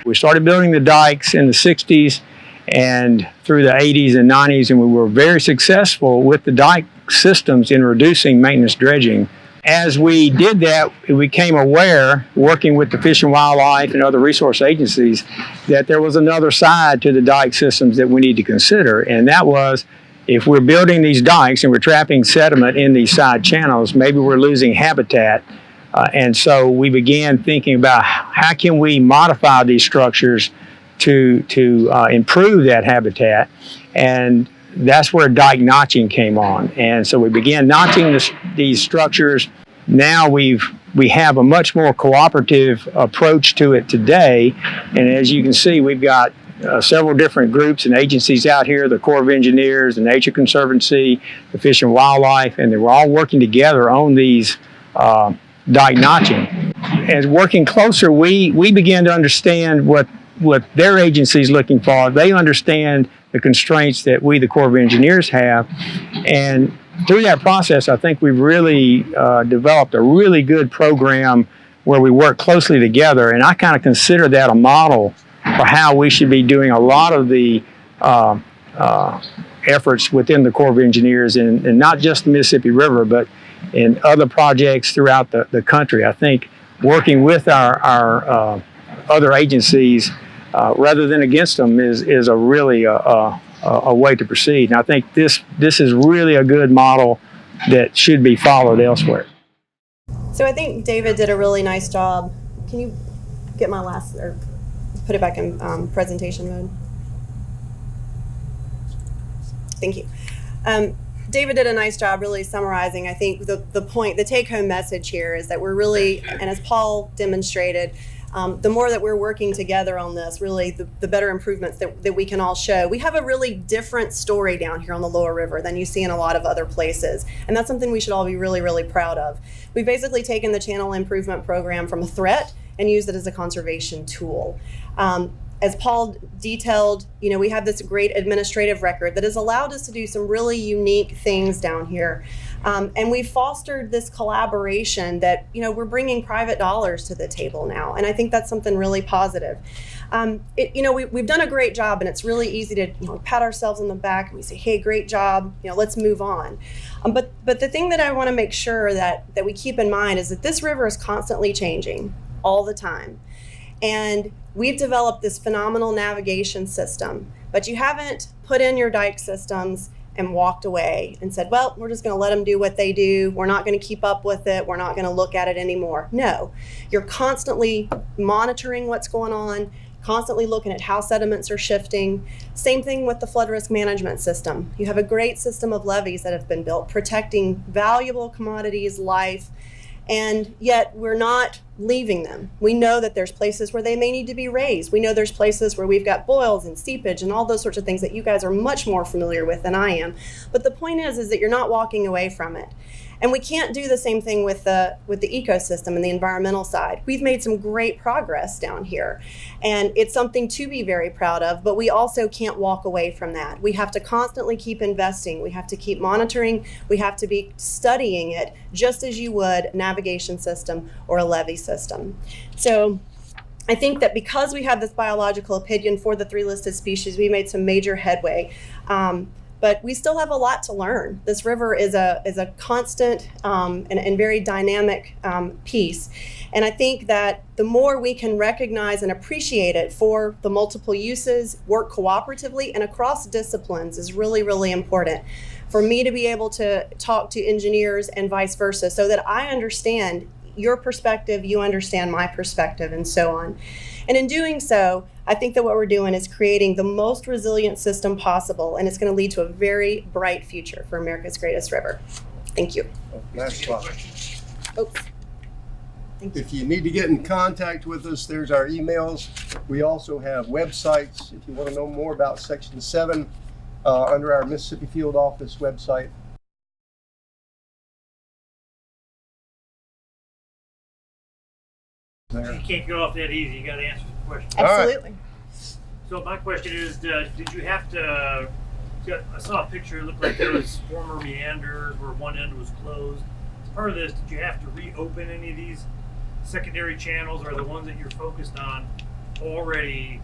We started building the dikes in the 60s and through the 80s and 90s, and we were very successful with the dike systems in reducing maintenance dredging. As we did that, we became aware, working with the Fish and Wildlife and other resource agencies, that there was another side to the dike systems that we need to consider, and that was if we're building these dikes and we're trapping sediment in these side channels, maybe we're losing habitat. And so we began thinking about how can we modify these structures to improve that habitat, and that's where dike notching came on. And so we began notching these structures. Now we have a much more cooperative approach to it today, and as you can see, we've got several different groups and agencies out here, the Corps of Engineers, the Nature Conservancy, the Fish and Wildlife, and they were all working together on these dike notching. As working closer, we began to understand what their agency is looking for. They understand the constraints that we, the Corps of Engineers, have. And through that process, I think we've really developed a really good program where we work closely together. And I kind of consider that a model for how we should be doing a lot of the efforts within the Corps of Engineers, and not just the Mississippi River, but in other projects throughout the country. I think working with our other agencies rather than against them is a really a way to proceed. And I think this is really a good model that should be followed elsewhere. So I think David did a really nice job. Can you get my last, or put it back in presentation mode? Thank you. David did a nice job really summarizing, I think, the point, the take-home message here is that we're really, and as Paul demonstrated, the more that we're working together on this, really the better improvements that we can all show. We have a really different story down here on the lower river than you see in a lot of other places. And that's something we should all be really, really proud of. We've basically taken the channel improvement program from a threat and used it as a conservation tool. As Paul detailed, we have this great administrative record that has allowed us to do some really unique things down here. And we've fostered this collaboration that, we're bringing private dollars to the table now. And I think that's something really positive. We've done a great job, and it's really easy to pat ourselves on the back and we say, hey, great job, let's move on. But the thing that I want to make sure that we keep in mind is that this river is constantly changing all the time. And we've developed this phenomenal navigation system, but you haven't put in your dike systems and walked away and said, well, we're just going to let them do what they do. We're not going to keep up with it. We're not going to look at it anymore. No, you're constantly monitoring what's going on, constantly looking at how sediments are shifting. Same thing with the flood risk management system. You have a great system of levees that have been built, protecting valuable commodities, life, and yet we're not leaving them. We know that there's places where they may need to be raised. We know there's places where we've got boils and seepage and all those sorts of things that you guys are much more familiar with than I am. But the point is that you're not walking away from it. And we can't do the same thing with the ecosystem and the environmental side. We've made some great progress down here, and it's something to be very proud of, but we also can't walk away from that. We have to constantly keep investing. We have to keep monitoring. We have to be studying it just as you would a navigation system or a levee system. So I think that because we have this biological opinion for the 3 listed species, we made some major headway. But we still have a lot to learn. This river is a constant and very dynamic piece. And I think that the more we can recognize and appreciate it for the multiple uses, work cooperatively and across disciplines is really, really important. For me to be able to talk to engineers and vice versa, so that I understand your perspective, you understand my perspective, and so on. And in doing so, I think that what we're doing is creating the most resilient system possible, and it's going to lead to a very bright future for America's greatest river. Thank you. Nice Any other spot. questions? Oops. Thank you. If you need to get in contact with us, there's our emails. We also have websites. If you want to know more about Section 7, under our Mississippi Field Office website. There. You can't get off that easy. You got to answer the question. All right. Absolutely. So my question is, did you have to? I saw a picture. It looked like there was former meanders where one end was closed. As part of this, did you have to reopen any of these secondary channels, or the ones that you're focused on already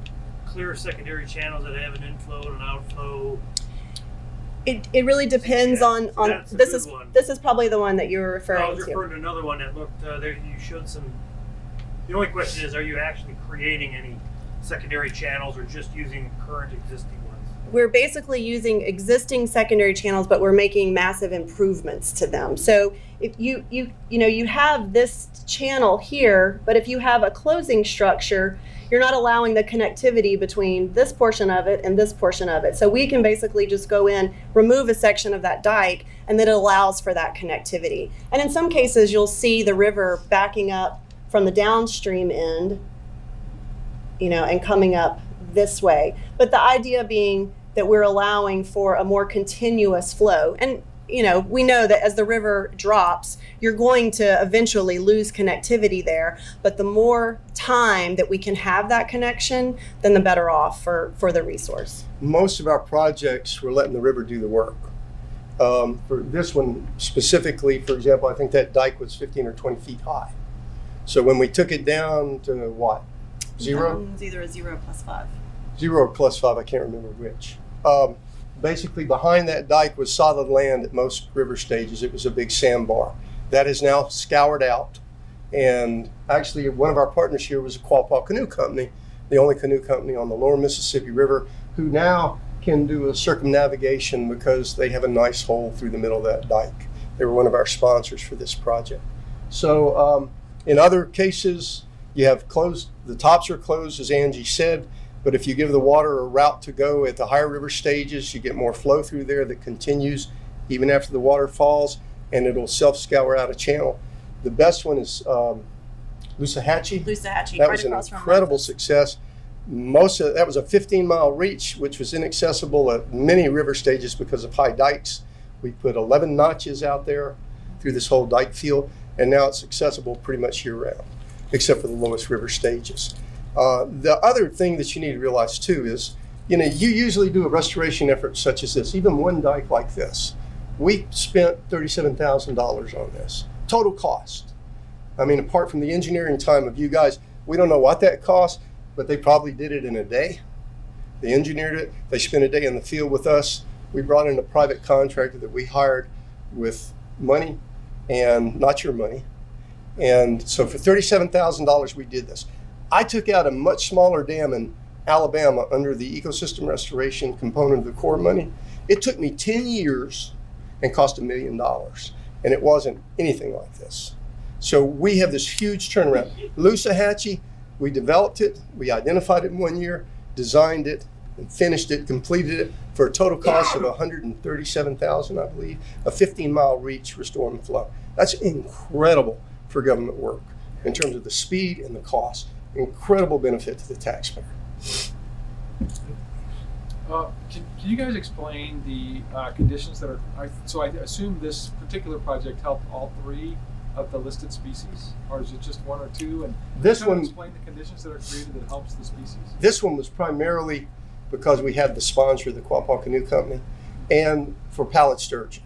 clear secondary channels that have an inflow and an outflow? It really depends on That's a this good is one. this is probably the one that you're I referring was to. referring to another one that looked there. You showed some. The only question is, are you actually creating any secondary channels, or just using current existing ones? We're basically using existing secondary channels, but we're making massive improvements to them. So if you have this channel here, but if you have a closing structure, you're not allowing the connectivity between this portion of it and this portion of it. So we can basically just go in, remove a section of that dike, and then it allows for that connectivity. And in some cases, you'll see the river backing up from the downstream end, and coming up this way. But the idea being that we're allowing for a more continuous flow. And, we know that as the river drops, you're going to eventually lose connectivity there. But the more time that we can have that connection, then the better off for the resource. Most of our projects, we're letting the river do the work. For this one specifically, for example, I think that dike was 15 or 20 feet high. So when we took it down to what? 0? It's either a 0 plus 5. 0 or plus 5, I can't remember which. Basically, behind that dike was solid land at most river stages. It was a big sandbar. That is now scoured out. And actually, one of our partners here was a Quapaw Canoe Company, the only canoe company on the lower Mississippi River, who now can do a circumnavigation because they have a nice hole through the middle of that dike. They were one of our sponsors for this project. So in other cases, you have closed, the tops are closed, as Angie said, but if you give the water a route to go at the higher river stages, you get more flow through there that continues even after the water falls, and it'll self-scour out a channel. The best one is Loosahatchee. Loosahatchee, That right was an across from incredible Memphis. success. That was a 15-mile reach, which was inaccessible at many river stages because of high dikes. We put 11 notches out there through this whole dike field, and now it's accessible pretty much year-round, except for the lowest river stages. The other thing that you need to realize too is, you usually do a restoration effort such as this, even one dike like this. We spent $37,000 on this, total cost. I mean, apart from the engineering time of you guys, we don't know what that cost, but they probably did it in a day. They engineered it. They spent a day in the field with us. We brought in a private contractor that we hired with money and not your money. And so for $37,000, we did this. I took out a much smaller dam in Alabama under the ecosystem restoration component of the Corps money. It took me 10 years and cost $1 million. And it wasn't anything like this. So we have this huge turnaround. Loosahatchee, we developed it, we identified it in 1 year, designed it, and finished it, completed it for a total cost of $137,000, I believe, a 15-mile reach, restore and flow. That's incredible for government work in terms of the speed and the cost. Incredible benefit to the taxpayer. Can you guys explain the conditions that are? So I assume this particular project helped all 3 of the listed species, or is it just 1 or 2? And This can you one- explain the conditions that are created that helps the species. This one was primarily because we had the sponsor, the Quapaw Canoe Company, and for Pallid sturgeon,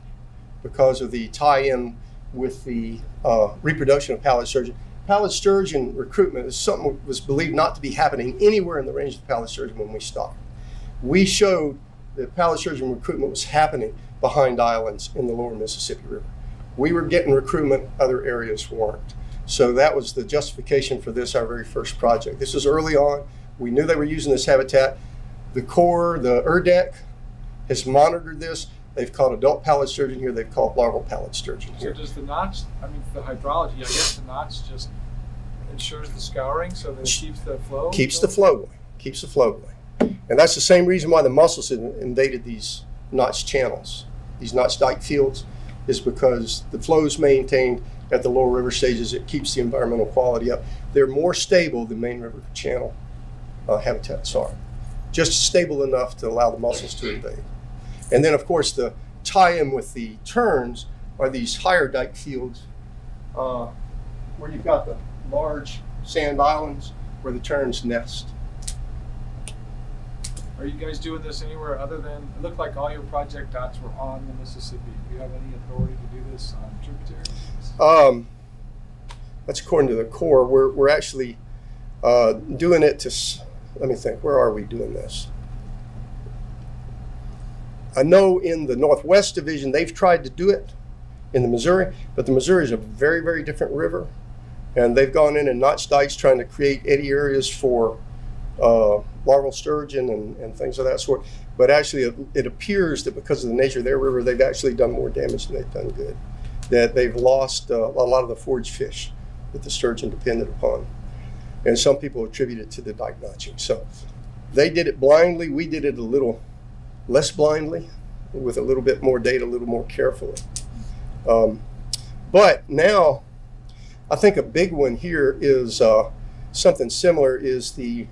because of the tie-in with the reproduction of Pallid sturgeon. Pallid sturgeon recruitment is something that was believed not to be happening anywhere in the range of Pallid sturgeon when we stopped. We showed the Pallid sturgeon recruitment was happening behind islands in the lower Mississippi River. We were getting recruitment, other areas weren't. So that was the justification for this, our very first project. This was early on. We knew they were using this habitat. The Corps, the URDEC, has monitored this. They've caught adult pallid sturgeon here. They've caught larval pallid sturgeon So here. does the notch, I mean, the hydrology, I guess the notch just ensures the scouring so that it keeps the flow? Keeps the flow going. Keeps the flow going. And that's the same reason why the mussels have invaded these notch channels, these notch dike fields, is because the flow is maintained at the lower river stages. It keeps the environmental quality up. They're more stable than main river channel habitats are. Just stable enough to allow the mussels to invade. And then, of course, the tie-in with the terns are these higher dike fields where you've got the large sand islands where the terns nest. Are you guys doing this anywhere other than, it looked like all your project dots were on the Mississippi. Do you have any authority to do this on tributaries? That's according to the Corps. We're actually doing it to, let me think, where are we doing this? I know in the Northwest Division, they've tried to do it in the Missouri, but the Missouri is a very, very different river. And they've gone in and notched dikes trying to create eddy areas for larval sturgeon and things of that sort. But actually, it appears that because of the nature of their river, they've actually done more damage than they've done good. That they've lost a lot of the forage fish that the sturgeon depended upon. And some people attribute it to the dike notching. So they did it blindly. We did it a little less blindly, with a little bit more data, a little more carefully. But now, I think a big one here is something similar is the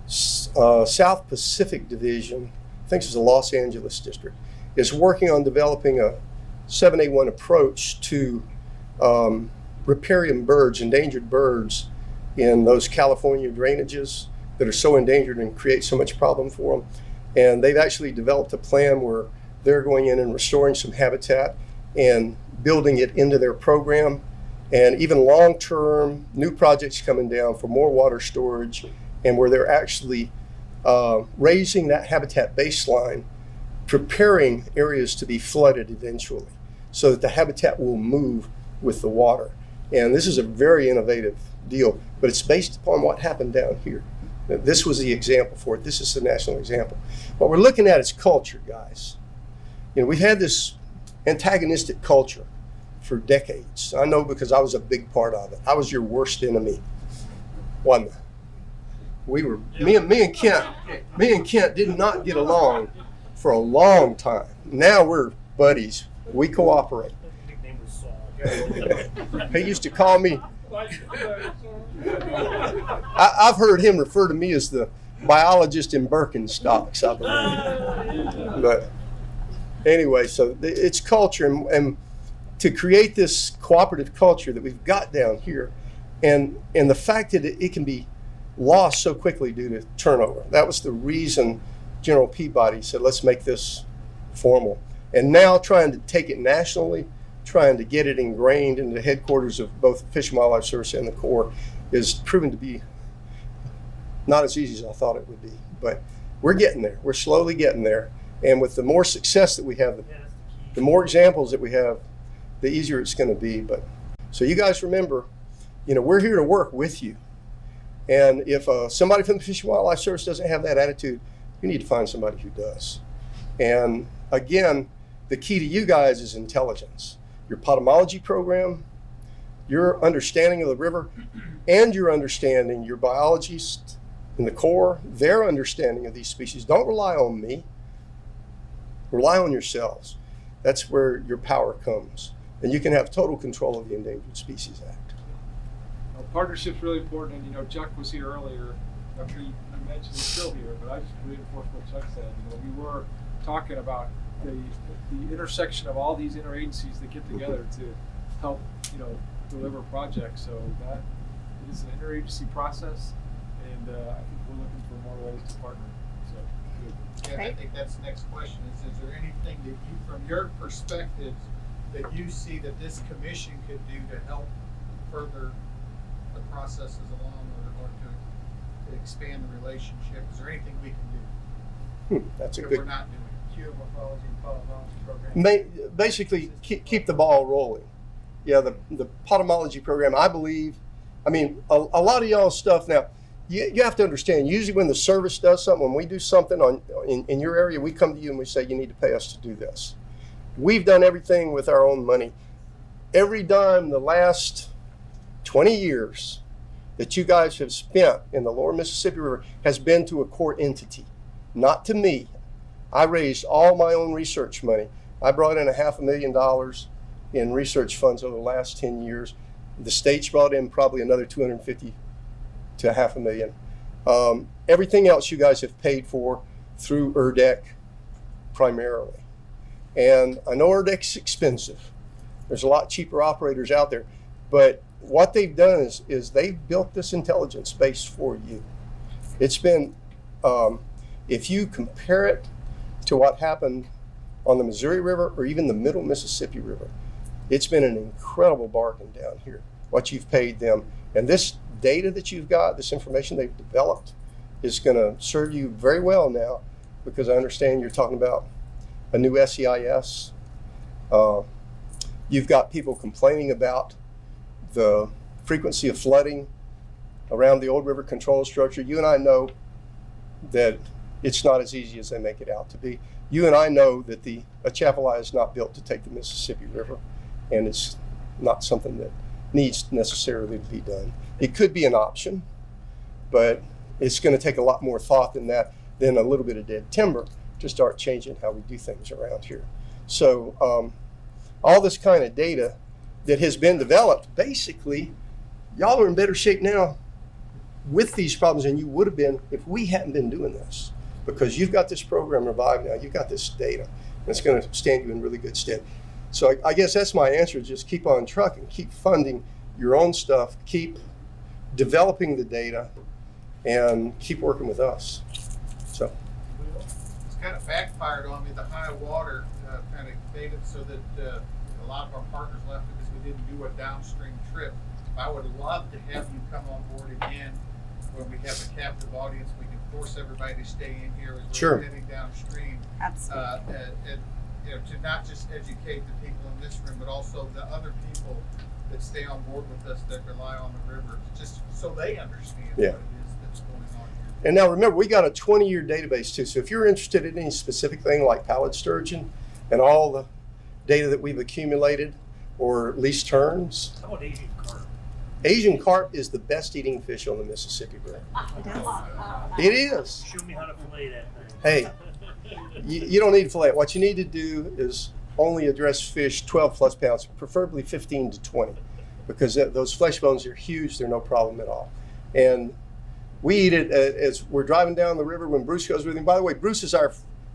South Pacific Division, I think it's the Los Angeles district, is working on developing a 7A1 approach to riparian birds, endangered birds in those California drainages that are so endangered and create so much problem for them. And they've actually developed a plan where they're going in and restoring some habitat and building it into their program. And even long-term new projects coming down for more water storage, and where they're actually raising that habitat baseline, preparing areas to be flooded eventually so that the habitat will move with the water. And this is a very innovative deal, but it's based upon what happened down here. This was the example for it. This is the national example. What we're looking at is culture, guys. You know, we've had this antagonistic culture for decades. I know because I was a big part of it. I was your worst enemy. Wasn't I? We were, me and Kent did not get along for a long time. Now we're buddies. We cooperate. His nickname was Saul. He used to call me, I've heard him refer to me as the biologist in Birkenstocks, I believe. But anyway, so it's culture, and to create this cooperative culture that we've got down here, and the fact that it can be lost so quickly due to turnover. That was the reason General Peabody said, let's make this formal. And now trying to take it nationally, trying to get it ingrained in the headquarters of both the Fish and Wildlife Service and the Corps is proven to be not as easy as I thought it would be. But we're getting there. We're slowly getting there. And with the more success that we have, the more examples that we have, the easier it's going to be. But so you guys remember, you know, we're here to work with you. And if somebody from the Fish and Wildlife Service doesn't have that attitude, you need to find somebody who does. And again, the key to you guys is intelligence. Your potamology program, your understanding of the river, and your understanding, your biologists in the Corps, their understanding of these species. Don't rely on me. Rely on yourselves. That's where your power comes. And you can have total control of the Endangered Species Act. Well, partnership's really important, and you know, Chuck was here earlier. I'm sure you mentioned he's still here, but I just reinforce what Chuck said. You know, we were talking about the intersection of all these interagencies that get together to help, you know, deliver projects. So that it is an interagency process, and I think we're looking for more ways to partner. So good. Yeah, I think that's the next question is there anything that you, from your perspective, that you see that this commission could do to help further the processes along or to expand the relationship? Is there anything we can do? That's a that good. we're not doing? Geomorphology and polynology program. Basically, keep the ball rolling. Yeah, the potamology program, I believe. I mean, a lot of y'all's stuff now. You have to understand. Usually, when the service does something, when we do something in your area, we come to you and we say you need to pay us to do this. We've done everything with our own money. Every dime the last 20 years that you guys have spent in the lower Mississippi River has been to a court entity, not to me. I raised all my own research money. I brought in $500,000 in research funds over the last 10 years. The state's brought in probably another $250,000 to $500,000. Everything else you guys have paid for through ERDEC primarily. And I know ERDEC's expensive. There's a lot cheaper operators out there, but what they've done is they've built this intelligence base for you. It's been, if you compare it to what happened on the Missouri River or even the middle Mississippi River, it's been an incredible bargain down here, what you've paid them. And this data that you've got, this information they've developed, is going to serve you very well now, because I understand you're talking about a new SEIS. You've got people complaining about the frequency of flooding around the old river control structure. You and I know that it's not as easy as they make it out to be. You and I know that the Atchafalaya is not built to take the Mississippi River, and it's not something that needs necessarily to be done. It could be an option, but it's going to take a lot more thought than that, than a little bit of dead timber to start changing how we do things around here. So all this kind of data that has been developed, basically, y'all are in better shape now with these problems than you would have been if we hadn't been doing this. Because you've got this program revived now, you've got this data, and it's going to stand you in really good stead. So I guess that's my answer, just keep on trucking, keep funding your own stuff, keep developing the data, and keep working with us. So. It's kind of backfired on me. The high water kind of made it so that a lot of our partners left because we didn't do a downstream trip. I would love to have you come on board again when we have a captive audience. We can force everybody to stay in here as we're Sure. heading downstream. Absolutely. And to not just educate the people in this room, but also the other people that stay on board with us that rely on the river, just so they understand Yeah. what it is that's going on here. And now remember, we got a 20-year database too. So if you're interested in any specific thing like Pallid Sturgeon and all the data that we've accumulated, or at least terns, How about Asian carp? Asian carp is the best eating fish on the Mississippi River. It is. Show me how to fillet that thing. Hey, you don't need to fillet it. What you need to do is only address fish 12 plus pounds, preferably 15 to 20, because those flesh bones are huge. They're no problem at all. And we eat it as we're driving down the river when Bruce goes with him. By the way, Bruce is our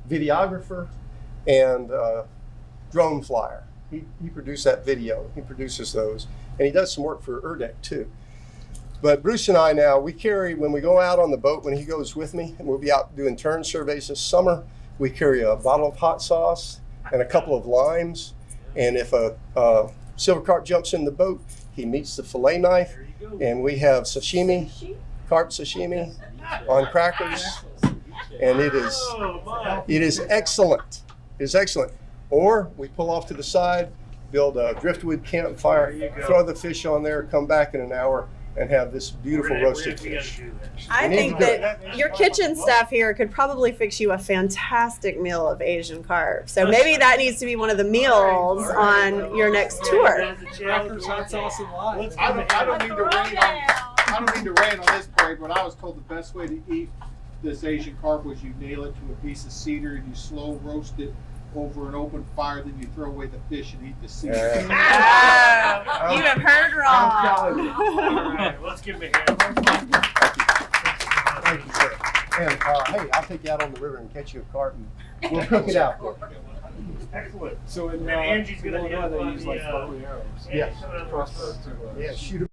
videographer and drone flyer. He produced that video. He produces those. And he does some work for ERDEC too. But Bruce and I now, we carry, when we go out on the boat, when he goes with me, and we'll be out doing Tern surveys this summer, we carry a bottle of hot sauce and a couple of limes. And if a silver carp jumps in the boat, he meets the fillet knife. There you go. And we have sashimi, carp sashimi on crackers. And it is Oh, my. excellent. It is excellent. Or we pull off to the side, build a driftwood campfire, There you go. throw the fish on there, come back in an hour, and have this beautiful roasted We gotta fish. do that. I We need think to do that your kitchen staff here could probably fix you a fantastic meal of Asian carp. So maybe that needs to be one of the meals on your next tour. That's a challenge. Crackers, hot sauce, and lime. Let's I give him don't a mean to rain on, I don't mean to rain on this parade, but I was told the best way to eat this Asian carp was you nail it to a piece of cedar and you slow roast it over an open fire, then you throw away the fish and eat the cedar. Oh, you have heard I'm telling wrong. All right, let's give him a hand. Thank you, sir. And hey, I'll take you out on the river and catch you a carp, and we'll cook it out for you. Excellent. So in And Angie's gonna Illinois, hit they on use the, like bow and arrows. Yes. Angie's coming on the Crossbow restaurant. to Yeah, shoot 'em.